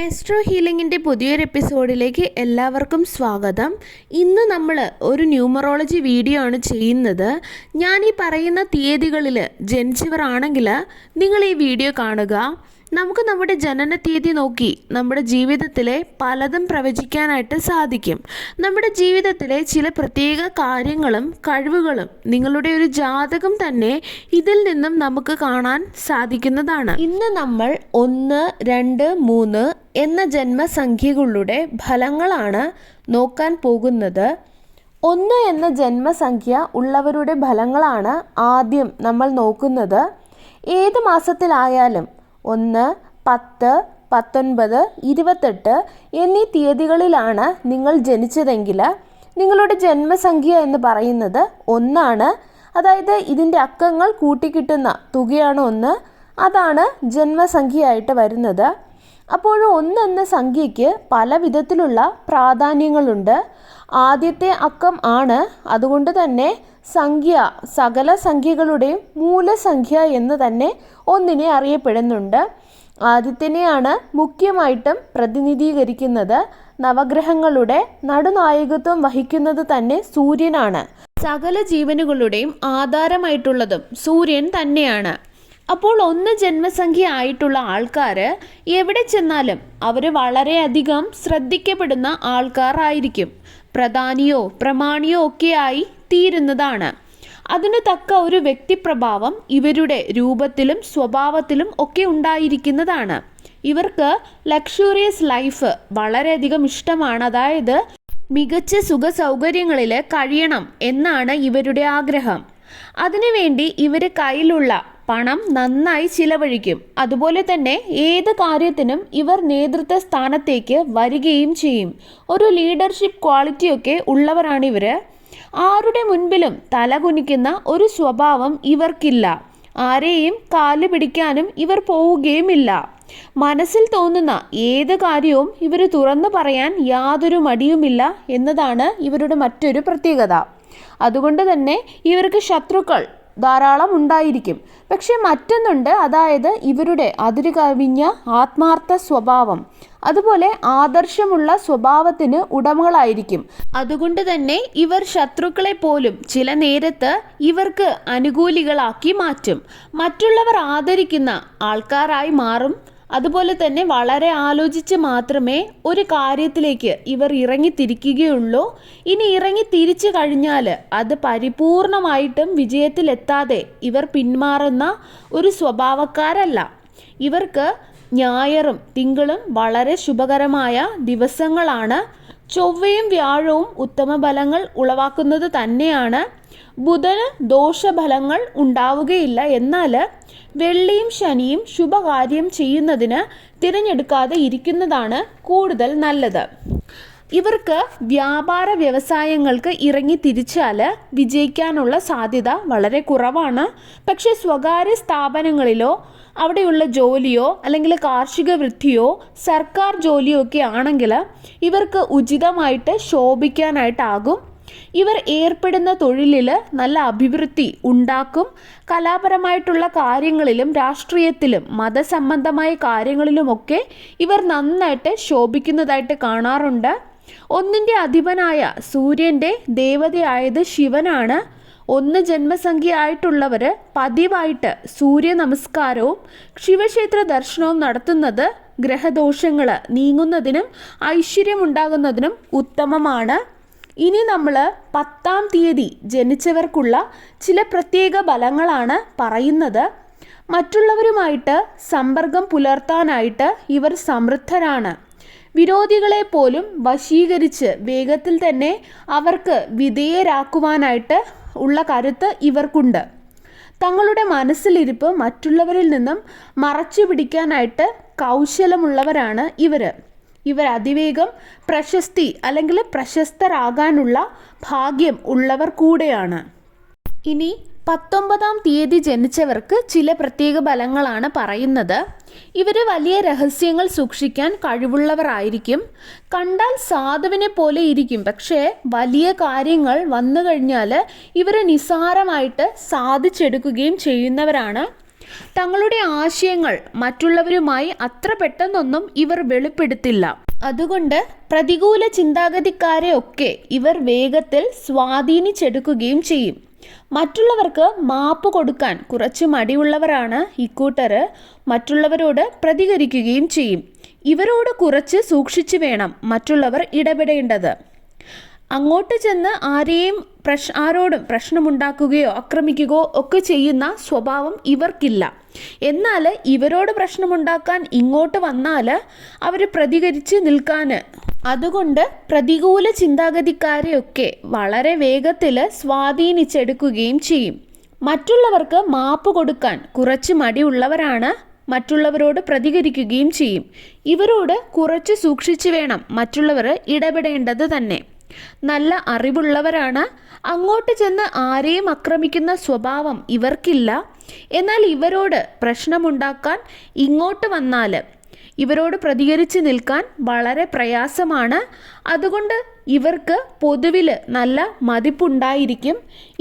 Maestro ഹീലിംഗിൻ്റെ പുതിയൊരു എപ്പിസോഡിലേക്ക് എല്ലാവർക്കും സ്വാഗതം. ഇന്ന് നമ്മൾ ഒരു ന്യൂമറോളജി വീഡിയോ ആണ് ചെയ്യുന്നത്. ഞാൻ ഈ പറയുന്ന തീയതികളിൽ ജനിച്ചവർ ആണെങ്കിൽ നിങ്ങൾ ഈ വീഡിയോ കാണുക. നമുക്ക് നമ്മുടെ ജനന തീയതി നോക്കി നമ്മുടെ ജീവിതത്തിലെ പലതും പ്രവചിക്കാനായിട്ട് സാധിക്കും. നമ്മുടെ ജീവിതത്തിലെ ചില പ്രത്യേക കാര്യങ്ങളും കഴിവുകളും നിങ്ങളുടെ ഒരു ജാതകം തന്നെ ഇതിൽ നിന്നും നമുക്ക് കാണാൻ സാധിക്കുന്നതാണ്. ഇന്ന് നമ്മൾ 1, 2, 3 എന്ന ജന്മസംഖ്യകളുടെ ഫലങ്ങളാണ് നോക്കാൻ പോകുന്നത്. 1 എന്ന ജന്മസംഖ്യ ഉള്ളവരുടെ ഫലങ്ങളാണ് ആദ്യം നമ്മൾ നോക്കുന്നത്. ഏത് മാസത്തിലായാലും 1, 10, 19, 28 എന്നീ തീയതികളിലാണ് നിങ്ങൾ ജനിച്ചതെങ്കിൽ നിങ്ങളുടെ ജന്മസംഖ്യ എന്ന് പറയുന്നത് 1 ആണ്. അതായത് ഇതിൻ്റെ അക്കങ്ങൾ കൂട്ടിക്കിട്ടുന്ന തുകയാണ് 1. അതാണ് ജന്മസംഖ്യയായിട്ട് വരുന്നത്. അപ്പോൾ 1 എന്ന സംഖ്യയ്ക്ക് പല വിധത്തിലുള്ള പ്രാധാന്യങ്ങളുണ്ട്. ആദ്യത്തെ അക്കം ആണ്. അതുകൊണ്ട് തന്നെ സംഖ്യ സകല സംഖ്യകളുടെയും മൂലസംഖ്യ എന്ന് തന്നെ 1 അറിയപ്പെടുന്നുണ്ട്. ആദ്യത്തിനെയാണ് മുഖ്യമായിട്ടും പ്രതിനിധീകരിക്കുന്നത്. നവഗ്രഹങ്ങളുടെ നടുനായകത്വം വഹിക്കുന്നത് തന്നെ സൂര്യനാണ്. സകല ജീവനുകളുടെയും ആധാരമായിട്ടുള്ളതും സൂര്യൻ തന്നെയാണ്. അപ്പോൾ 1 ജന്മസംഖ്യ ആയിട്ടുള്ള ആൾക്കാർ എവിടെ ചെന്നാലും അവർ വളരെയധികം ശ്രദ്ധിക്കപ്പെടുന്ന ആൾക്കാരായിരിക്കും. പ്രധാനിയോ പ്രമാണിയോ ഒക്കെയായി തീരുന്നതാണ്. അതിനു തക്ക ഒരു വ്യക്തിപ്രഭാവം ഇവരുടെ രൂപത്തിലും സ്വഭാവത്തിലും ഒക്കെ ഉണ്ടായിരിക്കുന്നതാണ്. ഇവർക്ക് ലക്ഷൂറിയസ് ലൈഫ് വളരെയധികം ഇഷ്ടമാണ്. അതായത് മികച്ച സുഖ സൗകര്യങ്ങളിൽ കഴിയണം എന്നാണ് ഇവരുടെ ആഗ്രഹം. അതിനുവേണ്ടി ഇവർ കയ്യിലുള്ള പണം നന്നായി ചിലവഴിക്കും. അതുപോലെ തന്നെ ഏത് കാര്യത്തിനും ഇവർ നേതൃത്വ സ്ഥാനത്തേക്ക് വരികയും ചെയ്യും. ഒരു ലീഡർഷിപ്പ് ക്വാളിറ്റിയൊക്കെ ഉള്ളവരാണിവർ. ആരുടെ മുൻപിലും തലകുനിക്കുന്ന ഒരു സ്വഭാവം ഇവർക്കില്ല. ആരെയും കാല് പിടിക്കാനും ഇവർ പോവുകയുമില്ല. മനസ്സിൽ തോന്നുന്ന ഏത് കാര്യവും ഇവർ തുറന്നു പറയാൻ യാതൊരു മടിയുമില്ല എന്നതാണ് ഇവരുടെ മറ്റൊരു പ്രത്യേകത. അതുകൊണ്ട് തന്നെ ഇവർക്ക് ശത്രുക്കൾ ധാരാളം ഉണ്ടായിരിക്കും. പക്ഷെ മറ്റൊന്നുണ്ട്, അതായത് ഇവരുടെ അതിരു കവിഞ്ഞ ആത്മാർത്ഥ സ്വഭാവം, അതുപോലെ ആദർശമുള്ള സ്വഭാവത്തിന് ഉടമകളായിരിക്കും. അതുകൊണ്ട് തന്നെ ഇവർ ശത്രുക്കളെ പോലും ചില നേരത്ത് ഇവർക്ക് അനുകൂലികളാക്കി മാറ്റും. മറ്റുള്ളവർ ആദരിക്കുന്ന ആൾക്കാരായി മാറും. അതുപോലെ തന്നെ വളരെ ആലോചിച്ച് മാത്രമേ ഒരു കാര്യത്തിലേക്ക് ഇവർ ഇറങ്ങിത്തിരിക്കുകയുള്ളൂ. ഇനി ഇറങ്ങി തിരിച്ചു കഴിഞ്ഞാൽ അത് പരിപൂർണമായിട്ടും വിജയത്തിലെത്താതെ ഇവർ പിന്മാറുന്ന ഒരു സ്വഭാവക്കാരല്ല. ഇവർക്ക് ഞായറും തിങ്കളും വളരെ ശുഭകരമായ ദിവസങ്ങളാണ്. ചൊവ്വയും വ്യാഴവും ഉത്തമ ഫലങ്ങൾ ഉളവാക്കുന്നത് തന്നെയാണ്. ബുധന് ദോഷഫലങ്ങൾ ഉണ്ടാവുകയില്ല. എന്നാൽ വെള്ളിയും ശനിയും ശുഭകാര്യം ചെയ്യുന്നതിന് തിരഞ്ഞെടുക്കാതെ ഇരിക്കുന്നതാണ് കൂടുതൽ നല്ലത്. ഇവർക്ക് വ്യാപാര വ്യവസായങ്ങൾക്ക് ഇറങ്ങി തിരിച്ചാൽ വിജയിക്കാനുള്ള സാധ്യത വളരെ കുറവാണ്. പക്ഷേ സ്വകാര്യ സ്ഥാപനങ്ങളിലോ അവിടെയുള്ള ജോലിയോ അല്ലെങ്കിൽ കാർഷിക വൃത്തിയോ സർക്കാർ ജോലിയോ ഒക്കെ ആണെങ്കിൽ ഇവർക്ക് ഉചിതമായിട്ട് ശോഭിക്കാനായിട്ടാകും. ഇവർ ഏർപ്പെടുന്ന തൊഴിലിൽ നല്ല അഭിവൃദ്ധി ഉണ്ടാക്കും. കലാപരമായിട്ടുള്ള കാര്യങ്ങളിലും രാഷ്ട്രീയത്തിലും മതസംബന്ധമായ കാര്യങ്ങളിലുമൊക്കെ ഇവർ നന്നായിട്ട് ശോഭിക്കുന്നതായിട്ട് കാണാറുണ്ട്. 1ന്റെ അധിപനായ സൂര്യൻ്റെ ദേവതയായത് ശിവനാണ്. 1 ജന്മസംഖ്യ ആയിട്ടുള്ളവർ പതിവായിട്ട് സൂര്യ നമസ്കാരവും ശിവക്ഷേത്ര ദർശനവും നടത്തുന്നത് ഗ്രഹദോഷങ്ങൾ നീങ്ങുന്നതിനും ഐശ്വര്യമുണ്ടാകുന്നതിനും ഉത്തമമാണ്. ഇനി നമ്മൾ 10-ാം തീയതി ജനിച്ചവർക്കുള്ള ചില പ്രത്യേക ഫലങ്ങളാണ് പറയുന്നത്. മറ്റുള്ളവരുമായിട്ട് സമ്പർക്കം പുലർത്താനായിട്ട് ഇവർ സമൃദ്ധരാണ്. വിരോധികളെ പോലും വശീകരിച്ച് വേഗത്തിൽ തന്നെ അവർക്ക് വിധേയരാക്കുവാനായിട്ട് ഉള്ള കരുത്ത് ഇവർക്കുണ്ട്. തങ്ങളുടെ മനസ്സിലിരിപ്പ് മറ്റുള്ളവരിൽ നിന്നും മറച്ചു പിടിക്കാനായിട്ട് കൗശലമുള്ളവരാണ് ഇവർ. ഇവർ അതിവേഗം പ്രശസ്തി അല്ലെങ്കിൽ പ്രശസ്തരാകാനുള്ള ഭാഗ്യം ഉള്ളവർ കൂടെയാണ്. ഇനി 19-ാം തീയതി ജനിച്ചവർക്ക് ചില പ്രത്യേക ഫലങ്ങളാണ് പറയുന്നത്. ഇവർ വലിയ രഹസ്യങ്ങൾ സൂക്ഷിക്കാൻ കഴിവുള്ളവരായിരിക്കും. കണ്ടാൽ സാധുവിനെ പോലെ ഇരിക്കും. പക്ഷേ വലിയ കാര്യങ്ങൾ വന്നു കഴിഞ്ഞാൽ ഇവർ നിസ്സാരമായിട്ട് സാധിച്ചെടുക്കുകയും ചെയ്യുന്നവരാണ്. തങ്ങളുടെ ആശയങ്ങൾ മറ്റുള്ളവരുമായി അത്ര പെട്ടെന്നൊന്നും ഇവർ വെളിപ്പെടുത്തില്ല. അതുകൊണ്ട് പ്രതികൂല ചിന്താഗതിക്കാരെ ഒക്കെ ഇവർ വേഗത്തിൽ സ്വാധീനിച്ചെടുക്കുകയും ചെയ്യും. മറ്റുള്ളവർക്ക് മാപ്പ് കൊടുക്കാൻ കുറച്ച് മടിയുള്ളവരാണ് ഇക്കൂട്ടർ. മറ്റുള്ളവരോട് പ്രതികരിക്കുകയും ചെയ്യും. ഇവരോട് കുറച്ച് സൂക്ഷിച്ചു വേണം മറ്റുള്ളവർ ഇടപെടേണ്ടത്. അങ്ങോട്ട് ചെന്ന് ആരോടും പ്രശ്നമുണ്ടാക്കുകയോ ആക്രമിക്കുകയോ ഒക്കെ ചെയ്യുന്ന സ്വഭാവം ഇവർക്കില്ല. എന്നാൽ ഇവരോട് പ്രശ്നമുണ്ടാക്കാൻ ഇങ്ങോട്ട് വന്നാൽ അവർ പ്രതികരിച്ച് നിൽക്കാൻ. അതുകൊണ്ട് പ്രതികൂല ചിന്താഗതിക്കാരെയൊക്കെ വളരെ വേഗത്തിൽ സ്വാധീനിച്ചെടുക്കുകയും ചെയ്യും. മറ്റുള്ളവർക്ക് മാപ്പ് കൊടുക്കാൻ കുറച്ച് മടിയുള്ളവരാണ്. മറ്റുള്ളവരോട് പ്രതികരിക്കുകയും ചെയ്യും. ഇവരോട് കുറച്ച് സൂക്ഷിച്ചു വേണം മറ്റുള്ളവർ ഇടപെടേണ്ടത് തന്നെ. നല്ല അറിവുള്ളവരാണ്. അങ്ങോട്ട് ചെന്ന് ആരെയും ആക്രമിക്കുന്ന സ്വഭാവം ഇവർക്കില്ല. എന്നാൽ ഇവരോട് പ്രശ്നമുണ്ടാക്കാൻ ഇങ്ങോട്ട് വന്നാൽ ഇവരോട് പ്രതികരിച്ച് നിൽക്കാൻ വളരെ പ്രയാസമാണ്. അതുകൊണ്ട് ഇവർക്ക് പൊതുവിൽ നല്ല മതിപ്പുണ്ടായിരിക്കും.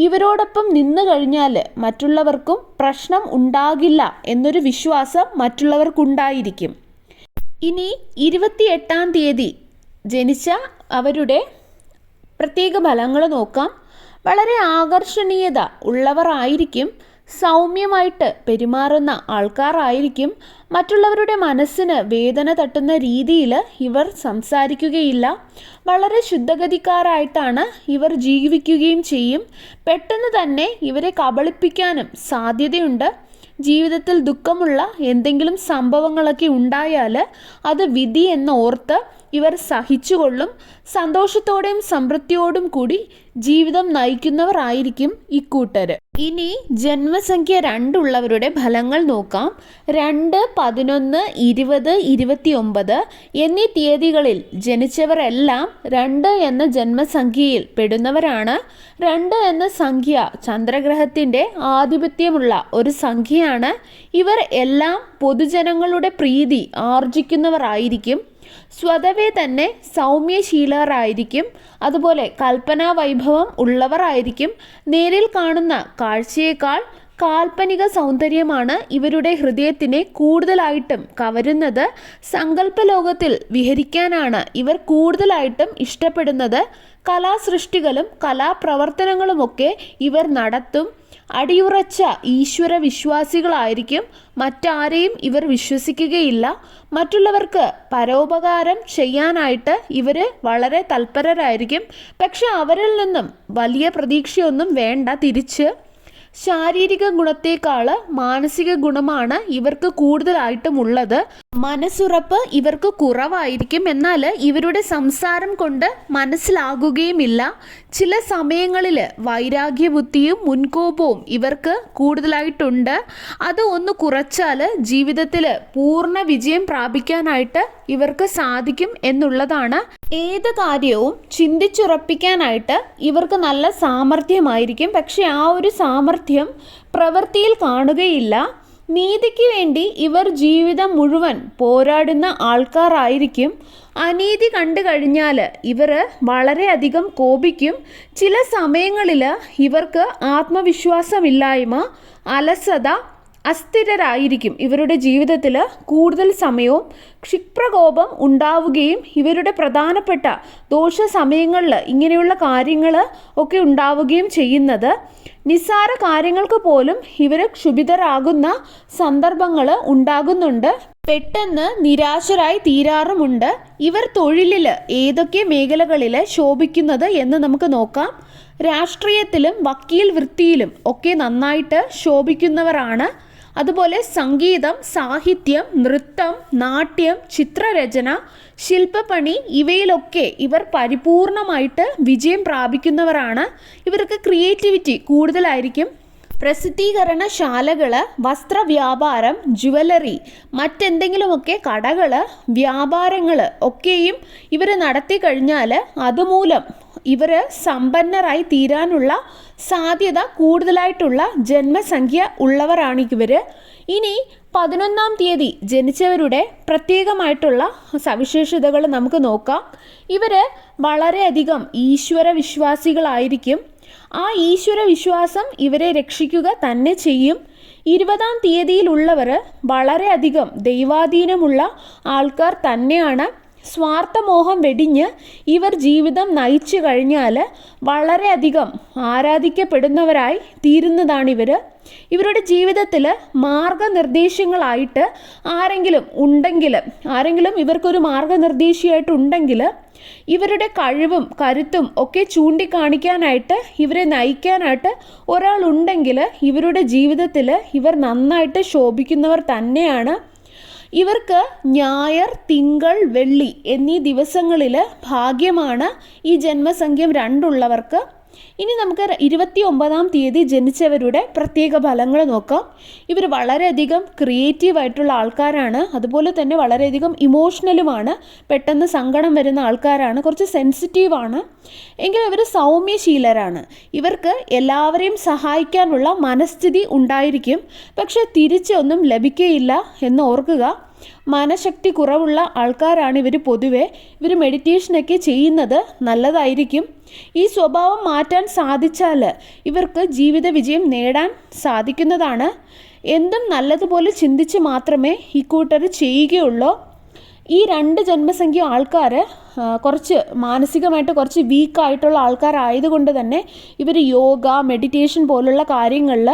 ഇവരോടൊപ്പം നിന്നു കഴിഞ്ഞാൽ മറ്റുള്ളവർക്കും പ്രശ്നം ഉണ്ടാകില്ല എന്നൊരു വിശ്വാസം മറ്റുള്ളവർക്കുണ്ടായിരിക്കും. ഇനി 28-ാം തീയതി ജനിച്ച അവരുടെ പ്രത്യേക ഫലങ്ങൾ നോക്കാം. വളരെ ആകർഷണീയത ഉള്ളവരായിരിക്കും. സൗമ്യമായിട്ട് പെരുമാറുന്ന ആൾക്കാരായിരിക്കും. മറ്റുള്ളവരുടെ മനസ്സിന് വേദന തട്ടുന്ന രീതിയിൽ ഇവർ സംസാരിക്കുകയില്ല. വളരെ ശുദ്ധഗതിക്കാരായിട്ടാണ് ഇവർ ജീവിക്കുകയും ചെയ്യും. പെട്ടെന്ന് തന്നെ ഇവരെ കബളിപ്പിക്കാനും സാധ്യതയുണ്ട്. ജീവിതത്തിൽ ദുഃഖമുള്ള എന്തെങ്കിലും സംഭവങ്ങളൊക്കെ ഉണ്ടായാൽ അത് വിധി എന്നോർത്ത് ഇവർ സഹിച്ചുകൊള്ളും. സന്തോഷത്തോടെയും സമൃദ്ധിയോടും കൂടി ജീവിതം നയിക്കുന്നവരായിരിക്കും ഇക്കൂട്ടർ. ഇനി ജന്മസംഖ്യ 2 ഉള്ളവരുടെ ഫലങ്ങൾ നോക്കാം. 2, 11, 20, 29 എന്നീ തീയതികളിൽ ജനിച്ചവരെല്ലാം 2 എന്ന ജന്മസംഖ്യയിൽ പെടുന്നവരാണ്. 2 എന്ന സംഖ്യ ചന്ദ്രഗ്രഹത്തിൻ്റെ ആധിപത്യമുള്ള ഒരു സംഖ്യയാണ്. ഇവർ എല്ലാം പൊതുജനങ്ങളുടെ പ്രീതി ആർജിക്കുന്നവരായിരിക്കും. സ്വതവേ തന്നെ സൗമ്യശീലരായിരിക്കും. അതുപോലെ കൽപ്പനാ വൈഭവം ഉള്ളവരായിരിക്കും. നേരിൽ കാണുന്ന കാഴ്ചയേക്കാൾ കാൽപ്പനിക സൗന്ദര്യമാണ് ഇവരുടെ ഹൃദയത്തിനെ കൂടുതലായിട്ടും കവരുന്നത്. സങ്കല്പലോകത്തിൽ വിഹരിക്കാനാണ് ഇവർ കൂടുതലായിട്ടും ഇഷ്ടപ്പെടുന്നത്. കലാസൃഷ്ടികളും കലാപ്രവർത്തനങ്ങളുമൊക്കെ ഇവർ നടത്തും. അടിയുറച്ച ഈശ്വര വിശ്വാസികളായിരിക്കും. മറ്റാരെയും ഇവർ വിശ്വസിക്കുകയില്ല. മറ്റുള്ളവർക്ക് പരോപകാരം ചെയ്യാനായിട്ട് ഇവർ വളരെ തൽപരരായിരിക്കും. പക്ഷെ അവരിൽ നിന്നും വലിയ പ്രതീക്ഷയൊന്നും വേണ്ട. തിരിച്ച് ശാരീരിക ഗുണത്തേക്കാൾ മാനസിക ഗുണമാണ് ഇവർക്ക് കൂടുതലായിട്ടും ഉള്ളത്. മനസ്സുറപ്പ് ഇവർക്ക് കുറവായിരിക്കും. എന്നാൽ ഇവരുടെ സംസാരം കൊണ്ട് മനസ്സിലാകുകയുമില്ല. ചില സമയങ്ങളിൽ വൈരാഗ്യബുദ്ധിയും മുൻകോപവും ഇവർക്ക് കൂടുതലായിട്ടുണ്ട്. അത് ഒന്ന് കുറച്ചാൽ ജീവിതത്തിൽ പൂർണ്ണ വിജയം പ്രാപിക്കാനായിട്ട് ഇവർക്ക് സാധിക്കും എന്നുള്ളതാണ്. ഏത് കാര്യവും ചിന്തിച്ചുറപ്പിക്കാനായിട്ട് ഇവർക്ക് നല്ല സാമർഥ്യമായിരിക്കും. പക്ഷെ ആ ഒരു സാമർഥ്യം പ്രവൃത്തിയിൽ കാണുകയില്ല. നീതിക്ക് വേണ്ടി ഇവർ ജീവിതം മുഴുവൻ പോരാടുന്ന ആൾക്കാരായിരിക്കും. അനീതി കണ്ടു കഴിഞ്ഞാൽ ഇവർ വളരെയധികം കോപിക്കും. ചില സമയങ്ങളിൽ ഇവർക്ക് ആത്മവിശ്വാസമില്ലായ്മ, അലസത, അസ്ഥിരരായിരിക്കും. ഇവരുടെ ജീവിതത്തിൽ കൂടുതൽ സമയവും ക്ഷിപ്രകോപം ഉണ്ടാവുകയും ഇവരുടെ പ്രധാനപ്പെട്ട ദോഷ സമയങ്ങളിൽ ഇങ്ങനെയുള്ള കാര്യങ്ങൾ ഒക്കെ ഉണ്ടാവുകയും ചെയ്യുന്നത്. നിസ്സാര കാര്യങ്ങൾക്ക് പോലും ഇവർ ക്ഷുഭിതരാകുന്ന സന്ദർഭങ്ങൾ ഉണ്ടാകുന്നുണ്ട്. പെട്ടെന്ന് നിരാശരായി തീരാറുമുണ്ട്. ഇവർ തൊഴിലിൽ ഏതൊക്കെ മേഖലകളിൽ ശോഭിക്കുന്നത് എന്ന് നമുക്ക് നോക്കാം. രാഷ്ട്രീയത്തിലും വക്കീൽ വൃത്തിയിലും ഒക്കെ നന്നായിട്ട് ശോഭിക്കുന്നവരാണ്. അതുപോലെ സംഗീതം, സാഹിത്യം, നൃത്തം, നാട്യം, ചിത്രരചന, ശില്പപ്പണി ഇവയിലൊക്കെ ഇവർ പരിപൂർണമായിട്ട് വിജയം പ്രാപിക്കുന്നവരാണ്. ഇവർക്ക് ക്രിയേറ്റിവിറ്റി കൂടുതലായിരിക്കും. പ്രസിദ്ധീകരണശാലകൾ, വസ്ത്രവ്യാപാരം, ജുവലറി, മറ്റെന്തെങ്കിലുമൊക്കെ കടകൾ, വ്യാപാരങ്ങൾ ഒക്കെയും ഇവർ നടത്തി കഴിഞ്ഞാൽ അതുമൂലം ഇവർ സമ്പന്നരായി തീരാനുള്ള സാധ്യത കൂടുതലായിട്ടുള്ള ജന്മസംഖ്യ ഉള്ളവരാണ് ഇവർ. ഇനി 11-ാം തീയതി ജനിച്ചവരുടെ പ്രത്യേകമായിട്ടുള്ള സവിശേഷതകൾ നമുക്ക് നോക്കാം. ഇവർ വളരെയധികം ഈശ്വര വിശ്വാസികളായിരിക്കും. ആ ഈശ്വര വിശ്വാസം ഇവരെ രക്ഷിക്കുക തന്നെ ചെയ്യും. 20-ാം തീയതിയിലുള്ളവർ വളരെയധികം ദൈവാധീനമുള്ള ആൾക്കാർ തന്നെയാണ്. സ്വാർത്ഥമോഹം വെടിഞ്ഞ് ഇവർ ജീവിതം നയിച്ചു കഴിഞ്ഞാൽ വളരെയധികം ആരാധിക്കപ്പെടുന്നവരായി തീരുന്നതാണിവർ. ഇവരുടെ ജീവിതത്തിൽ മാർഗനിർദ്ദേശങ്ങളായിട്ട് ആരെങ്കിലും ഇവർക്കൊരു മാർഗനിർദ്ദേശിയായിട്ടുണ്ടെങ്കിൽ ഇവരുടെ കഴിവും കരുത്തും ഒക്കെ ചൂണ്ടിക്കാണിക്കാനായിട്ട് ഇവരെ നയിക്കാനായിട്ട് ഒരാളുണ്ടെങ്കിൽ ഇവരുടെ ജീവിതത്തിൽ ഇവർ നന്നായിട്ട് ശോഭിക്കുന്നവർ തന്നെയാണ്. ഇവർക്ക് ഞായർ, തിങ്കൾ, വെള്ളി എന്നീ ദിവസങ്ങളിൽ ഭാഗ്യമാണ് ഈ ജന്മസംഖ്യം 2 ഉള്ളവർക്ക്. ഇനി നമുക്ക് 29-ാം തീയതി ജനിച്ചവരുടെ പ്രത്യേക ഫലങ്ങൾ നോക്കാം. ഇവർ വളരെയധികം ക്രിയേറ്റീവായിട്ടുള്ള ആൾക്കാരാണ്. അതുപോലെ തന്നെ വളരെയധികം ഇമോഷണലുമാണ്. പെട്ടെന്ന് സങ്കടം വരുന്ന ആൾക്കാരാണ്. കുറച്ച് സെൻസിറ്റീവാണ്. എങ്കിലും ഇവർ സൗമ്യശീലരാണ്. ഇവർക്ക് എല്ലാവരെയും സഹായിക്കാനുള്ള മനസ്ഥിതി ഉണ്ടായിരിക്കും. പക്ഷെ തിരിച്ചൊന്നും ലഭിക്കുകയില്ല എന്ന് ഓർക്കുക. മനഃശക്തി കുറവുള്ള ആൾക്കാരാണ് ഇവർ. പൊതുവെ ഇവർ മെഡിറ്റേഷനൊക്കെ ചെയ്യുന്നത് നല്ലതായിരിക്കും. ഈ സ്വഭാവം മാറ്റാൻ സാധിച്ചാൽ ഇവർക്ക് ജീവിത വിജയം നേടാൻ സാധിക്കുന്നതാണ്. എന്തും നല്ലതുപോലെ ചിന്തിച്ച് മാത്രമേ ഇക്കൂട്ടർ ചെയ്യുകയുള്ളൂ. ഈ 2 ജന്മസംഖ്യ ആൾക്കാർ കുറച്ച് മാനസികമായിട്ട് കുറച്ച് വീക്കായിട്ടുള്ള ആൾക്കാരായതുകൊണ്ട് തന്നെ ഇവർ യോഗ, മെഡിറ്റേഷൻ പോലുള്ള കാര്യങ്ങളിൽ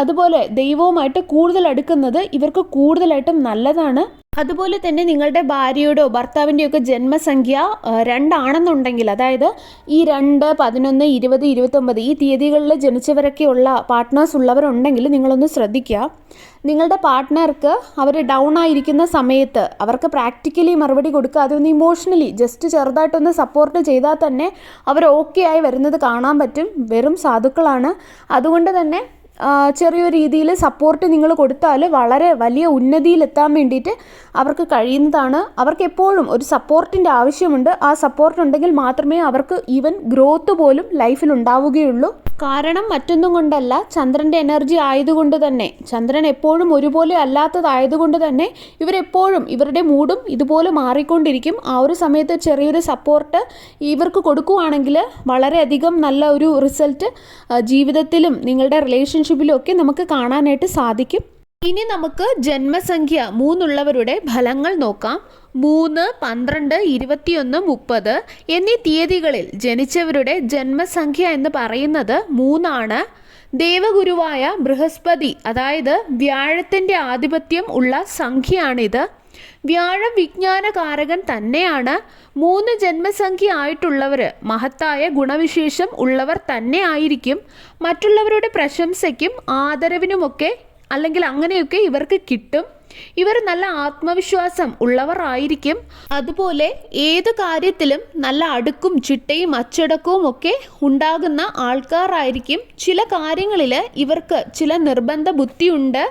അതുപോലെ ദൈവവുമായിട്ട് കൂടുതൽ അടുക്കുന്നത് ഇവർക്ക് കൂടുതലായിട്ടും നല്ലതാണ്. അതുപോലെ തന്നെ നിങ്ങളുടെ ഭാര്യയുടെയോ ഭർത്താവിൻ്റെയോ ഒക്കെ ജന്മസംഖ്യ 2 ആണെന്നുണ്ടെങ്കിൽ, അതായത് ഈ 2, 11, 20, 29 ഈ തീയതികളിൽ ജനിച്ചവരൊക്കെയുള്ള പാർട്ട്നേഴ്സ് ഉള്ളവരുണ്ടെങ്കിൽ നിങ്ങളൊന്ന് ശ്രദ്ധിക്കുക. നിങ്ങളുടെ പാർട്ട്ണർക്ക് അവർ ഡൗൺ ആയിരിക്കുന്ന സമയത്ത് അവർക്ക് പ്രാക്ടിക്കലി മറുപടി കൊടുക്കുക. അതൊന്ന് ഇമോഷണലി ജസ്റ്റ് ചെറുതായിട്ടൊന്ന് സപ്പോർട്ട് ചെയ്താൽ തന്നെ അവർ ഓക്കെ ആയി വരുന്നത് കാണാൻ പറ്റും. വെറും സാധുക്കളാണ്. അതുകൊണ്ട് തന്നെ ചെറിയൊരു രീതിയിൽ സപ്പോർട്ട് നിങ്ങൾ കൊടുത്താൽ വളരെ വലിയ ഉന്നതിയിലെത്താൻ വേണ്ടിയിട്ട് അവർക്ക് കഴിയുന്നതാണ്. അവർക്ക് എപ്പോഴും ഒരു സപ്പോർട്ടിൻ്റെ ആവശ്യമുണ്ട്. ആ സപ്പോർട്ട് ഉണ്ടെങ്കിൽ മാത്രമേ അവർക്ക് ഈവൻ ഗ്രോത്ത് പോലും ലൈഫിൽ ഉണ്ടാവുകയുള്ളൂ. കാരണം മറ്റൊന്നും കൊണ്ടല്ല, ചന്ദ്രൻ്റെ എനർജി ആയതുകൊണ്ട് തന്നെ, ചന്ദ്രൻ എപ്പോഴും ഒരുപോലെ അല്ലാത്തതായതുകൊണ്ട് തന്നെ ഇവരെപ്പോഴും ഇവരുടെ മൂഡും ഇതുപോലെ മാറിക്കൊണ്ടിരിക്കും. ആ ഒരു സമയത്ത് ചെറിയൊരു സപ്പോർട്ട് ഇവർക്ക് കൊടുക്കുകയാണെങ്കിൽ വളരെയധികം നല്ല ഒരു റിസൾട്ട് ജീവിതത്തിലും നിങ്ങളുടെ റിലേഷൻഷിപ്പിലും ഒക്കെ നമുക്ക് കാണാനായിട്ട് സാധിക്കും. ഇനി നമുക്ക് ജന്മസംഖ്യ 3 ഉള്ളവരുടെ ഫലങ്ങൾ നോക്കാം. 3, 12, 21, 30 എന്നീ തീയതികളിൽ ജനിച്ചവരുടെ ജന്മസംഖ്യ എന്ന് പറയുന്നത് 3 ആണ്. ദേവഗുരുവായ ബൃഹസ്പതി, അതായത് വ്യാഴത്തിൻ്റെ ആധിപത്യം ഉള്ള സംഖ്യയാണിത്. വ്യാഴം വിജ്ഞാനകാരകൻ തന്നെയാണ്. 3 ജന്മസംഖ്യ ആയിട്ടുള്ളവർ മഹത്തായ ഗുണവിശേഷം ഉള്ളവർ തന്നെ ആയിരിക്കും. മറ്റുള്ളവരുടെ പ്രശംസയ്ക്കും ആദരവിനുമൊക്കെ അല്ലെങ്കിൽ അങ്ങനെയൊക്കെ ഇവർക്ക് കിട്ടും. ഇവർ നല്ല ആത്മവിശ്വാസം ഉള്ളവർ ആയിരിക്കും. അതുപോലെ ഏത് കാര്യത്തിലും നല്ല അടുക്കും ചിട്ടയും അച്ചടക്കവും ഒക്കെ ഉണ്ടാകുന്ന ആൾക്കാരായിരിക്കും. ചില കാര്യങ്ങളിൽ ഇവർക്ക് ചില നിർബന്ധ ബുദ്ധിയുണ്ട്.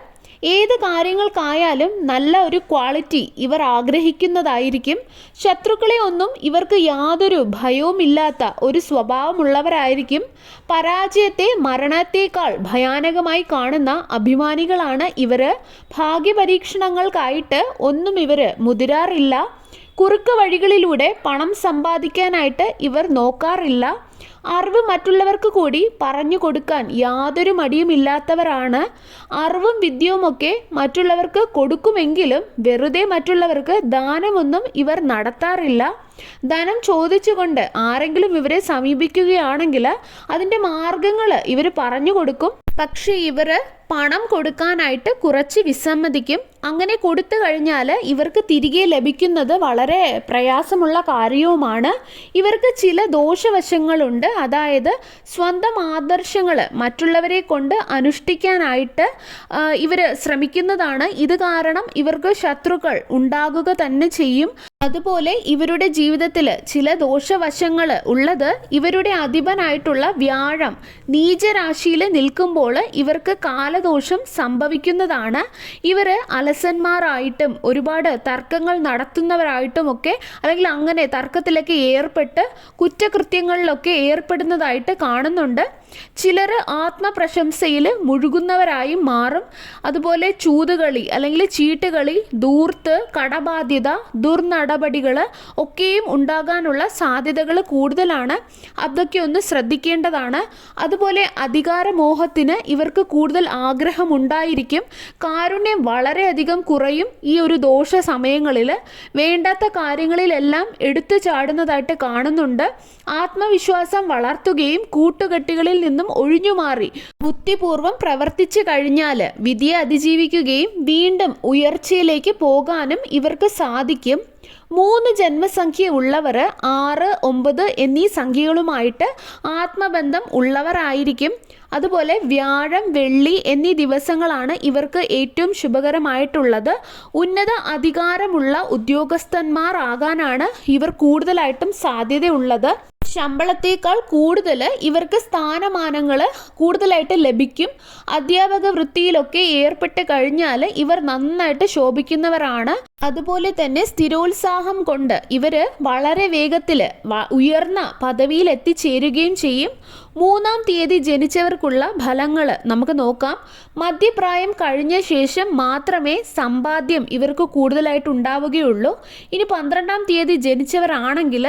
ഏത് കാര്യങ്ങൾക്കായാലും നല്ല ഒരു ക്വാളിറ്റി ഇവർ ആഗ്രഹിക്കുന്നതായിരിക്കും. ശത്രുക്കളെ ഒന്നും ഇവർക്ക് യാതൊരു ഭയവുമില്ലാത്ത ഒരു സ്വഭാവമുള്ളവരായിരിക്കും. പരാജയത്തെ മരണത്തേക്കാൾ ഭയാനകമായി കാണുന്ന അഭിമാനികളാണ് ഇവർ. ഭാഗ്യപരീക്ഷണങ്ങൾക്കായിട്ട് ഒന്നും ഇവർ മുതിരാറില്ല. കുറുക്ക് വഴികളിലൂടെ പണം സമ്പാദിക്കാനായിട്ട് ഇവർ നോക്കാറില്ല. അറിവ് മറ്റുള്ളവർക്ക് കൂടി പറഞ്ഞു കൊടുക്കാൻ യാതൊരു മടിയുമില്ലാത്തവരാണ്. അറിവും വിദ്യയുമൊക്കെ മറ്റുള്ളവർക്ക് കൊടുക്കുമെങ്കിലും വെറുതെ മറ്റുള്ളവർക്ക് ദാനമൊന്നും ഇവർ നടത്താറില്ല. ധനം ചോദിച്ചുകൊണ്ട് ആരെങ്കിലും ഇവരെ സമീപിക്കുകയാണെങ്കിൽ അതിൻ്റെ മാർഗങ്ങൾ ഇവർ പറഞ്ഞു കൊടുക്കും. പക്ഷേ ഇവർ പണം കൊടുക്കാനായിട്ട് കുറച്ച് വിസമ്മതിക്കും. അങ്ങനെ കൊടുത്തു കഴിഞ്ഞാൽ ഇവർക്ക് തിരികെ ലഭിക്കുന്നത് വളരെ പ്രയാസമുള്ള കാര്യവുമാണ്. ഇവർക്ക് ചില ദോഷവശങ്ങളുണ്ട്. അതായത് സ്വന്തം ആദർശങ്ങൾ മറ്റുള്ളവരെ കൊണ്ട് അനുഷ്ഠിക്കാനായിട്ട് ഇവർ ശ്രമിക്കുന്നതാണ്. ഇത് കാരണം ഇവർക്ക് ശത്രുക്കൾ ഉണ്ടാകുക തന്നെ ചെയ്യും. അതുപോലെ ഇവരുടെ ജീവിതത്തിൽ ചില ദോഷവശങ്ങൾ ഉള്ളത്, ഇവരുടെ അധിപനായിട്ടുള്ള വ്യാഴം നീചരാശിയിൽ നിൽക്കുമ്പോൾ ഇവർക്ക് കാലദോഷം സംഭവിക്കുന്നതാണ്. ഇവർ അലസന്മാരായിട്ടും ഒരുപാട് തർക്കങ്ങൾ നടത്തുന്നവരായിട്ടുമൊക്കെ അല്ലെങ്കിൽ അങ്ങനെ തർക്കത്തിലൊക്കെ ഏർപ്പെട്ട് കുറ്റകൃത്യങ്ങളിലൊക്കെ ഏർപ്പെടുന്നതായിട്ട് കാണുന്നുണ്ട്. ചിലർ ആത്മപ്രശംസയിൽ മുഴുകുന്നവരായി മാറും. അതുപോലെ ചൂതുകളി അല്ലെങ്കിൽ ചീട്ടുകളി, ധൂർത്ത്, കടബാധ്യത, ദുർനടപടികൾ ഒക്കെയും ഉണ്ടാകാനുള്ള സാധ്യതകൾ കൂടുതലാണ്. അതൊക്കെ ഒന്ന് ശ്രദ്ധിക്കേണ്ടതാണ്. അതുപോലെ അധികാരമോഹത്തിന് ഇവർക്ക് കൂടുതൽ ആഗ്രഹമുണ്ടായിരിക്കും. കാരുണ്യം വളരെയധികം കുറയും. ഈ ഒരു ദോഷ സമയങ്ങളിൽ വേണ്ടാത്ത കാര്യങ്ങളിലെല്ലാം എടുത്തു ചാടുന്നതായിട്ട് കാണുന്നുണ്ട്. ആത്മവിശ്വാസം വളർത്തുകയും കൂട്ടുകെട്ടുകളിൽ നിന്നും ഒഴിഞ്ഞുമാറി ബുദ്ധിപൂർവം പ്രവർത്തിച്ചു കഴിഞ്ഞാൽ വിധിയെ അതിജീവിക്കുകയും വീണ്ടും ഉയർച്ചയിലേക്ക് പോകാനും ഇവർക്ക് സാധിക്കും. 3 ജന്മസംഖ്യ ഉള്ളവർ 6, 9 എന്നീ സംഖ്യകളുമായിട്ട് ആത്മബന്ധം ഉള്ളവരായിരിക്കും. അതുപോലെ വ്യാഴം, വെള്ളി എന്നീ ദിവസങ്ങളാണ് ഇവർക്ക് ഏറ്റവും ശുഭകരമായിട്ടുള്ളത്. ഉന്നത അധികാരമുള്ള ഉദ്യോഗസ്ഥന്മാർ ആകാനാണ് ഇവർ കൂടുതലായിട്ടും സാധ്യതയുള്ളത്. ശമ്പളത്തേക്കാൾ കൂടുതൽ ഇവർക്ക് സ്ഥാനമാനങ്ങൾ കൂടുതലായിട്ട് ലഭിക്കും. അധ്യാപക വൃത്തിയിലൊക്കെ ഏർപ്പെട്ട് കഴിഞ്ഞാൽ ഇവർ നന്നായിട്ട് ശോഭിക്കുന്നവരാണ്. അതുപോലെ തന്നെ സ്ഥിരോത്സാഹം കൊണ്ട് ഇവർ വളരെ വേഗത്തിൽ ഉയർന്ന പദവിയിൽ എത്തിച്ചേരുകയും ചെയ്യും. 3-ാം തീയതി ജനിച്ചവർക്കുള്ള ഫലങ്ങൾ നമുക്ക് നോക്കാം. മധ്യപ്രായം കഴിഞ്ഞ ശേഷം മാത്രമേ സമ്പാദ്യം ഇവർക്ക് കൂടുതലായിട്ട് ഉണ്ടാവുകയുള്ളൂ. ഇനി 12-ാം തീയതി ജനിച്ചവരാണെങ്കിൽ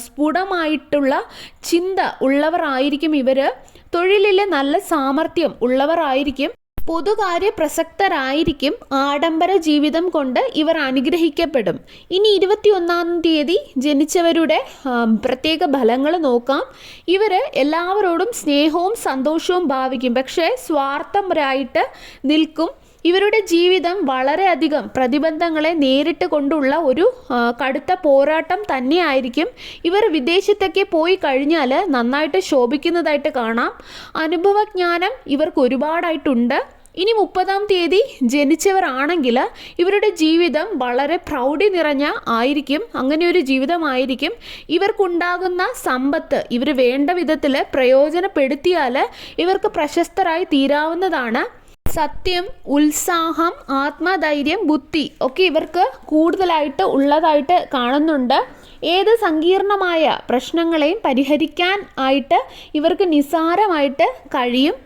സ്ഫുടമായിട്ടുള്ള ചിന്ത ഉള്ളവരായിരിക്കും ഇവർ. തൊഴിലിൽ നല്ല സാമർഥ്യം ഉള്ളവരായിരിക്കും. പൊതുകാര്യ പ്രസക്തരായിരിക്കും. ആഡംബര ജീവിതം കൊണ്ട് ഇവർ അനുഗ്രഹിക്കപ്പെടും. ഇനി 21-ാം തീയതി ജനിച്ചവരുടെ പ്രത്യേക ഫലങ്ങൾ നോക്കാം. ഇവർ എല്ലാവരോടും സ്നേഹവും സന്തോഷവും ഭാവിക്കും, പക്ഷേ സ്വാർത്ഥരായിട്ട് നിൽക്കും. ഇവരുടെ ജീവിതം വളരെയധികം പ്രതിബന്ധങ്ങളെ നേരിട്ട് കൊണ്ടുള്ള ഒരു കടുത്ത പോരാട്ടം തന്നെയായിരിക്കും. ഇവർ വിദേശത്തൊക്കെ പോയി കഴിഞ്ഞാൽ നന്നായിട്ട് ശോഭിക്കുന്നതായിട്ട് കാണാം. അനുഭവജ്ഞാനം ഇവർക്ക് ഒരുപാടായിട്ടുണ്ട്. ഇനി 30-ാം തീയതി ജനിച്ചവരാണെങ്കിൽ ഇവരുടെ ജീവിതം വളരെ പ്രൗഢി നിറഞ്ഞ ആയിരിക്കും. അങ്ങനെ ഒരു ജീവിതമായിരിക്കും. ഇവർക്കുണ്ടാകുന്ന സമ്പത്ത് ഇവർ വേണ്ട വിധത്തിൽ പ്രയോജനപ്പെടുത്തിയാൽ ഇവർക്ക് പ്രശസ്തരായി തീരാവുന്നതാണ്. സത്യം, ഉത്സാഹം, ആത്മധൈര്യം, ബുദ്ധി ഒക്കെ ഇവർക്ക് കൂടുതലായിട്ട് ഉള്ളതായിട്ട് കാണുന്നുണ്ട്. ഏത് സങ്കീർണമായ പ്രശ്നങ്ങളെയും പരിഹരിക്കാൻ ആയിട്ട് ഇവർക്ക് നിസ്സാരമായിട്ട് കഴിയും.